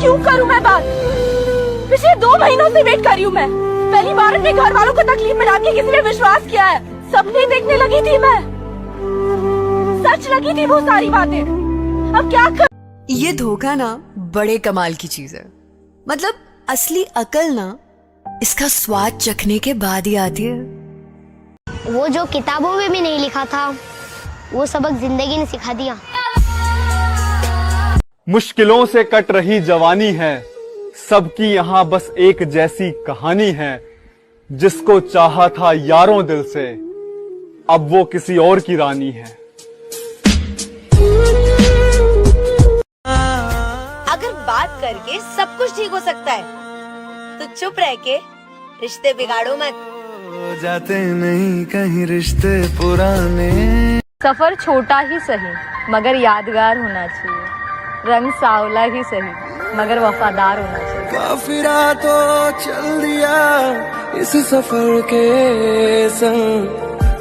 ये धोखा ना बड़े कमाल की चीज है। मतलब असली अकल ना इसका स्वाद चखने के बाद ही आती है। वो जो किताबों में भी नहीं लिखा था, वो सबक जिंदगी ने सिखा दिया। मुश्किलों से कट रही जवानी है, सबकी यहाँ बस एक जैसी कहानी है। जिसको चाहा था यारों दिल से, अब वो किसी और की रानी है। अगर बात करके सब कुछ ठीक हो सकता है, तो चुप रह के रिश्ते बिगाड़ो मत। जाते नहीं कहीं रिश्ते पुराने। सफर छोटा ही सही मगर यादगार होना चाहिए। रंग सावला ही सही मगर वफादार होना चाहिए। काफिरा तो चल दिया इस सफर के संग,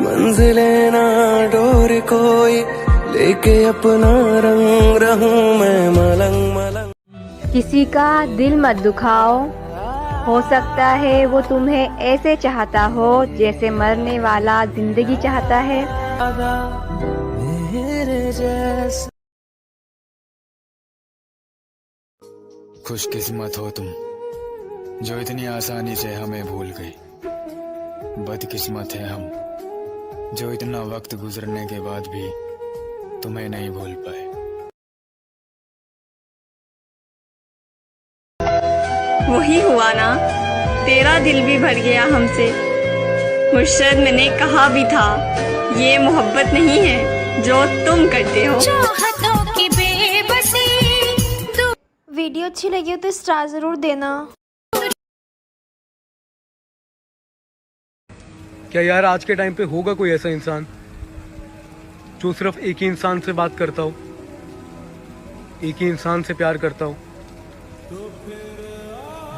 मंजिलें ना डोर कोई लेके अपना रंग रहूं मैं मलंग मलंग। किसी का दिल मत दुखाओ, हो सकता है वो तुम्हें ऐसे चाहता हो जैसे मरने वाला जिंदगी चाहता है। मेरे जैसे खुशकिस्मत हो तुम जो इतनी आसानी से हमें भूल गई। बदकिस्मत है हम जो इतना वक्त गुजरने के बाद भी तुम्हें नहीं भूल पाए। वही हुआ ना, तेरा दिल भी भर गया हमसे। मुर्शद मैंने कहा भी था, ये मोहब्बत नहीं है जो तुम करते हो। वीडियो अच्छी लगी हो तो स्टार जरूर देना। क्या यार आज के टाइम पे होगा कोई ऐसा इंसान जो सिर्फ एक ही इंसान से बात करता हो, एक ही इंसान से प्यार करता हो,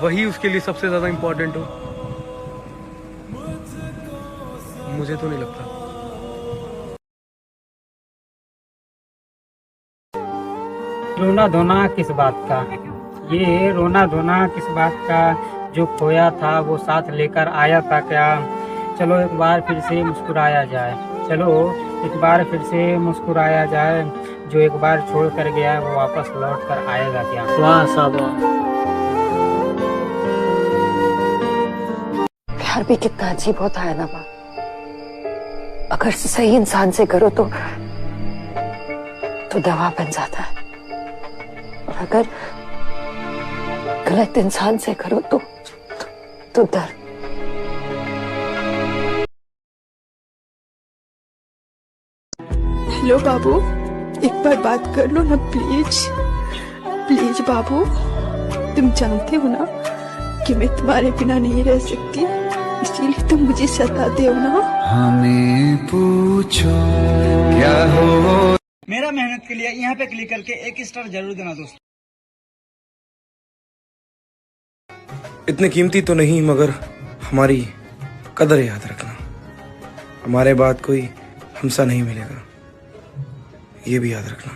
वही उसके लिए सबसे ज्यादा इंपॉर्टेंट हो? मुझे तो नहीं लगता। रोना धोना किस बात का, ये रोना धोना किस बात का, जो खोया था वो साथ लेकर आया था क्या। चलो एक बार फिर से मुस्कुराया जाए, चलो एक बार फिर से मुस्कुराया जाए। जो एक बार छोड़ कर गया वो वापस लौट कर आएगा क्या। वाह साहब, प्यार भी कितना अजीब होता है ना माँ। अगर सही इंसान से करो तो दवा बन जाता है, और अगर गलत इंसान से करो तो दर्द। हेलो बाबू, एक बार बात कर लो ना प्लीज। प्लीज बाबू, तुम जानते हो ना कि मैं तुम्हारे बिना नहीं रह सकती, इसीलिए तुम मुझे सताते हो ना। हमें पूछो क्या हो। मेरा मेहनत के लिए यहाँ पे क्लिक करके 1 स्टार जरूर देना दोस्तों। इतने कीमती तो नहीं मगर हमारी कदर याद रखना। हमारे बाद कोई हमसा नहीं मिलेगा, ये भी याद रखना।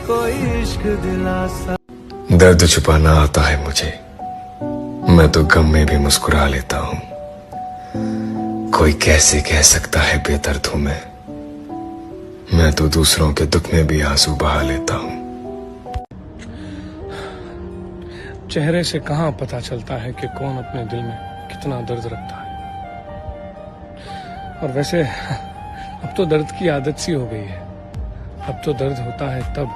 कोई इश्क दिलासा। दर्द छुपाना आता है मुझे, मैं तो गम में भी मुस्कुरा लेता हूँ। कोई कैसे कह सकता है बेदर्द हूँ मैं तो दूसरों के दुख में भी आंसू बहा लेता हूँ। चेहरे से कहाँ पता चलता है कि कौन अपने दिल में कितना दर्द रखता है। और वैसे अब तो दर्द की आदत सी हो गई है। अब तो दर्द होता है तब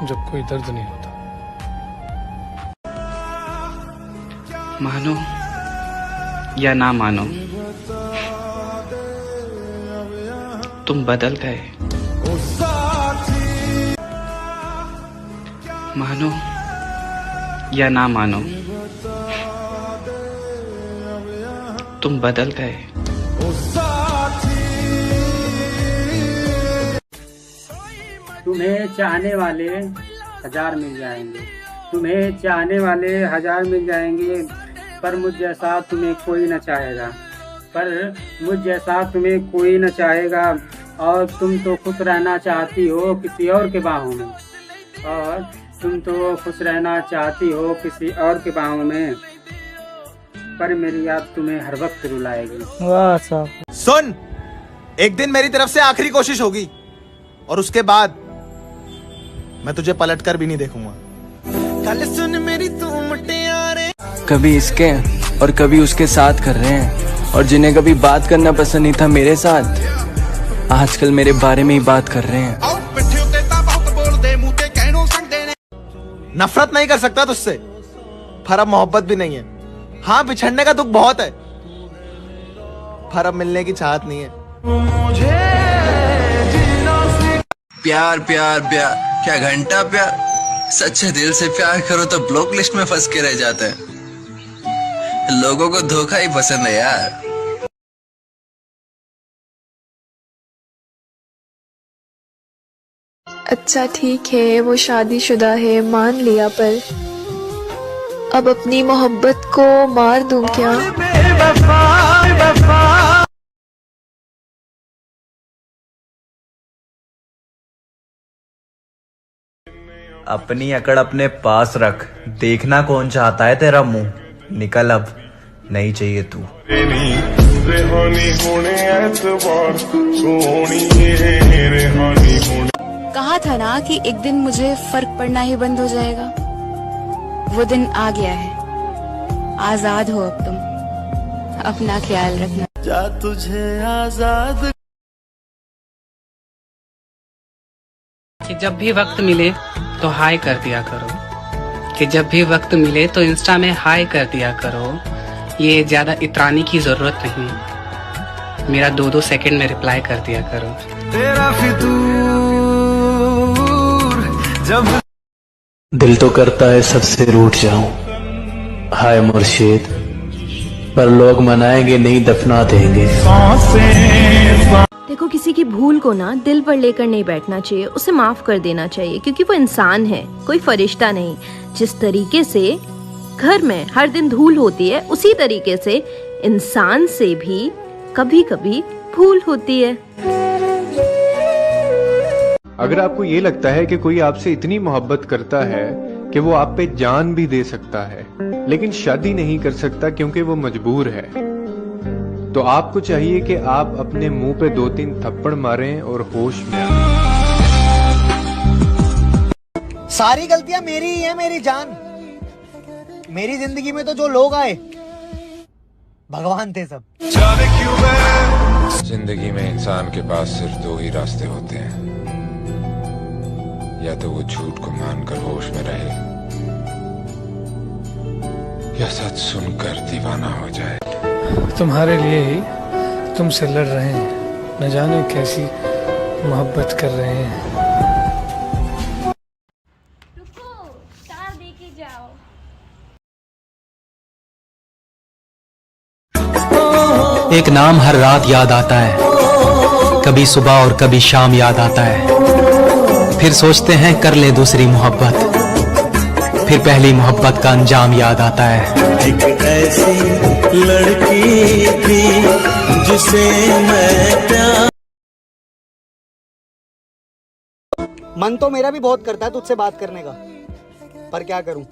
जब कोई दर्द नहीं होता। मानो या ना मानो, तुम बदल गए। मानो या ना मानो, तुम बदल गए। तुम्हें चाहने वाले 1000 मिल जाएंगे, तुम्हें चाहने वाले 1000 मिल जाएंगे, पर मुझ जैसा तुम्हें कोई न चाहेगा, पर मुझ जैसा तुम्हें कोई न चाहेगा। और तुम तो खुश रहना चाहती हो किसी और के बाहों में, और तुम तो खुश रहना चाहती हो किसी और के बाहों में, पर मेरी याद तुम्हें हर वक्त रुलाएगी। वाह साहब। सुन, एक दिन मेरी तरफ से आखिरी कोशिश होगी और उसके बाद मैं तुझे पलट कर भी नहीं देखूंगा। कल सुन मेरी तू मुटियारे, कभी इसके और कभी उसके साथ कर रहे हैं, और जिन्हें कभी बात करना पसंद नहीं था मेरे साथ, आजकल मेरे बारे में ही बात कर रहे हैं। नफरत नहीं कर सकता तुझसे, पर अब मोहब्बत भी नहीं है। हाँ, बिछड़ने का दुख बहुत है, पर अब मिलने की चाहत नहीं है। प्यार प्यार प्यार, क्या घंटा प्यार। सच्चे दिल से प्यार करो तो ब्लॉक लिस्ट में फंस के रह जाते हैं। लोगों को धोखा ही पसंद है यार। अच्छा ठीक है, वो शादीशुदा है मान लिया, पर अब अपनी मोहब्बत को मार दूं क्या? अपनी अकड़ अपने पास रख, देखना कौन चाहता है तेरा मुंह। निकल अब, नहीं चाहिए तू। कहा था ना कि एक दिन मुझे फर्क पड़ना ही बंद हो जाएगा। वो दिन आ गया है। आजाद हो अब तुम, अपना ख्याल रखना। जा तुझे आजाद। कि जब भी वक्त मिले तो हाय कर दिया करो, कि जब भी वक्त मिले तो इंस्टा में हाय कर दिया करो। ये ज्यादा इतरानी की जरूरत नहीं, मेरा 2-2 सेकंड में रिप्लाई कर दिया करो। तेरा फितूर जब दिल तो करता है सबसे रूठ जाऊं, हाय मुर्शिद, पर लोग मनाएंगे नहीं दफना देंगे। देखो, किसी की भूल को ना दिल पर लेकर नहीं बैठना चाहिए, उसे माफ कर देना चाहिए, क्योंकि वो इंसान है, कोई फरिश्ता नहीं। जिस तरीके से घर में हर दिन धूल होती है, उसी तरीके से इंसान से भी कभी कभी भूल होती है। अगर आपको ये लगता है कि कोई आपसे इतनी मोहब्बत करता है कि वो आप पे जान भी दे सकता है, लेकिन शादी नहीं कर सकता क्योंकि वो मजबूर है, तो आपको चाहिए कि आप अपने मुंह पे 2-3 थप्पड़ मारें और होश में आएं। सारी गलतियां मेरी ही है मेरी जान। मेरी जिंदगी में तो जो लोग आए भगवान थे सब। जिंदगी में इंसान के पास सिर्फ 2 ही रास्ते होते हैं, या तो वो झूठ को मानकर होश में रहे, या सच सुनकर दीवाना हो जाए। तुम्हारे लिए ही तुमसे लड़ रहे हैं, न जाने कैसी मोहब्बत कर रहे हैं। एक नाम हर रात याद आता है, कभी सुबह और कभी शाम याद आता है। फिर सोचते हैं कर ले दूसरी मोहब्बत, फिर पहली मोहब्बत का अंजाम याद आता है। एक ऐसी लड़की थी जिसे मैं प्यार। मन तो मेरा भी बहुत करता है तुझसे बात करने का, पर क्या करूं,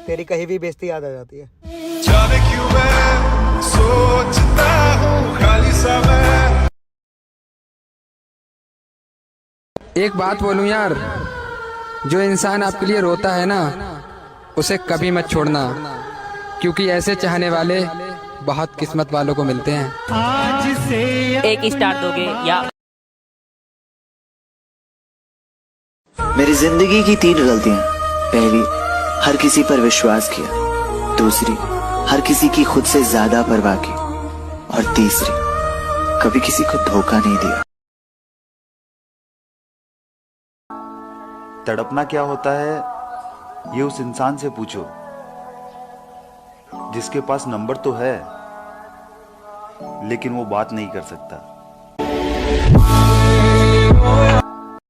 तेरी कही हुई बेइज्जती याद आ जाती है। जाने क्यों मैं सोचता हूँ खाली समय। एक बात बोलूं यार, जो इंसान आपके लिए रोता है ना, उसे कभी मत छोड़ना, क्योंकि ऐसे चाहने वाले बहुत किस्मत वालों को मिलते हैं। आज से 1 स्टार दोगे या? मेरी जिंदगी की 3 गलतियां। पहली, हर किसी पर विश्वास किया। दूसरी, हर किसी की खुद से ज्यादा परवाह की। और तीसरी, कभी किसी को धोखा नहीं दिया। तड़पना क्या होता है ये उस इंसान से पूछो जिसके पास नंबर तो है लेकिन वो बात नहीं कर सकता।